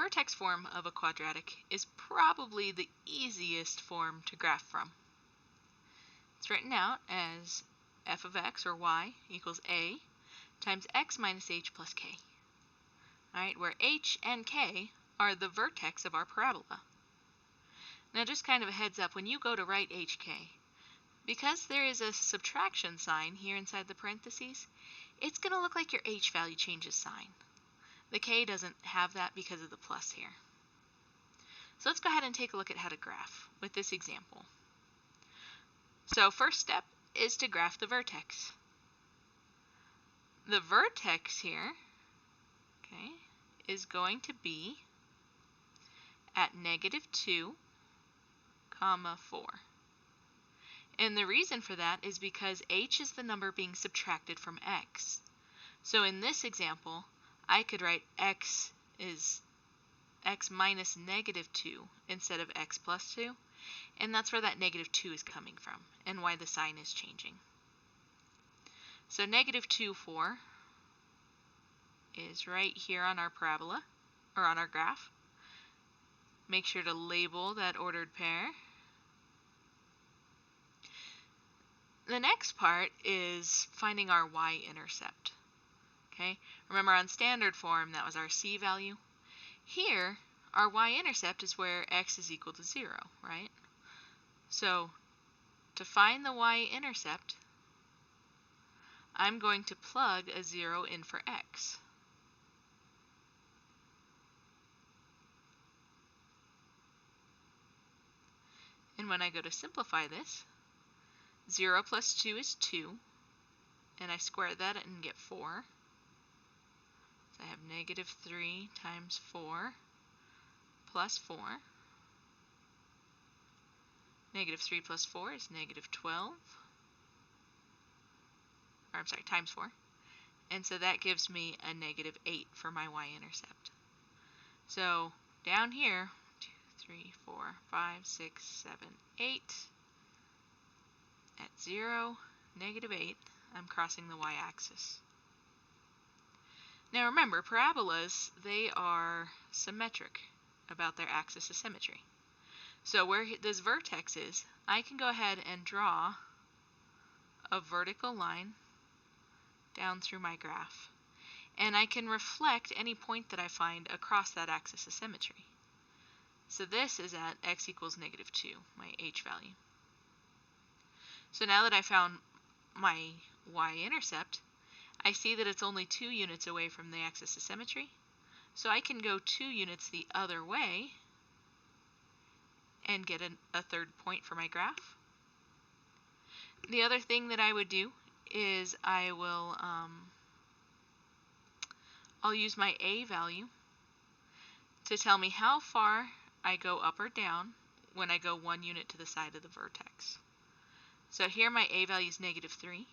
vertex form of a quadratic is probably the easiest form to graph from. It's written out as f of x, or y, equals a times x minus h plus k. Alright, where h and k are the vertex of our parabola. Now just kind of a heads up, when you go to write hk, because there is a subtraction sign here inside the parentheses, it's going to look like your h value changes sign. The k doesn't have that because of the plus here. So let's go ahead and take a look at how to graph with this example. So first step is to graph the vertex. The vertex here, okay, is going to be at -2, 4. And the reason for that is because h is the number being subtracted from x. So in this example, I could write x is x minus -2 instead of x plus 2, and that's where that -2 is coming from and why the sign is changing. So -2, 4 is right here on our parabola, or on our graph. Make sure to label that ordered pair. The next part is finding our y-intercept. Okay, remember on standard form that was our c value. Here, our y-intercept is where x is equal to 0, right? So, to find the y-intercept, I'm going to plug a 0 in for x. And when I go to simplify this, 0 plus 2 is 2, and I square that and get 4. So I have -3 times 4 plus 4. -3 plus 4 is -12. Or I'm sorry, times 4. And so that gives me a -8 for my y-intercept. So down here, 2, 3, 4, 5, 6, 7, 8. At 0, -8, I'm crossing the y-axis. Now remember, parabolas, they are symmetric about their axis of symmetry. So where this vertex is, I can go ahead and draw a vertical line down through my graph. And I can reflect any point that I find across that axis of symmetry. So this is at x equals -2, my h value. So now that I found my y-intercept, I see that it's only 2 units away from the axis of symmetry. So I can go 2 units the other way and get a third point for my graph. The other thing that I would do is I'll use my a value to tell me how far I go up or down when I go 1 unit to the side of the vertex. So here my a value is -3.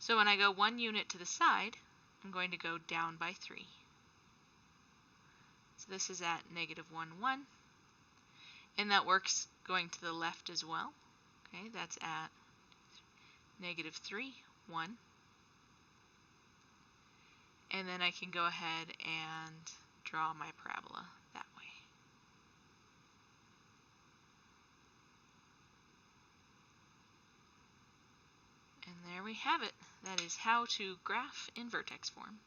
So when I go 1 unit to the side, I'm going to go down by 3. So this is at -1, 1. And that works going to the left as well. Okay, that's at -3, 1. And then I can go ahead and draw my parabola that way. And there we have it. That is how to graph in vertex form.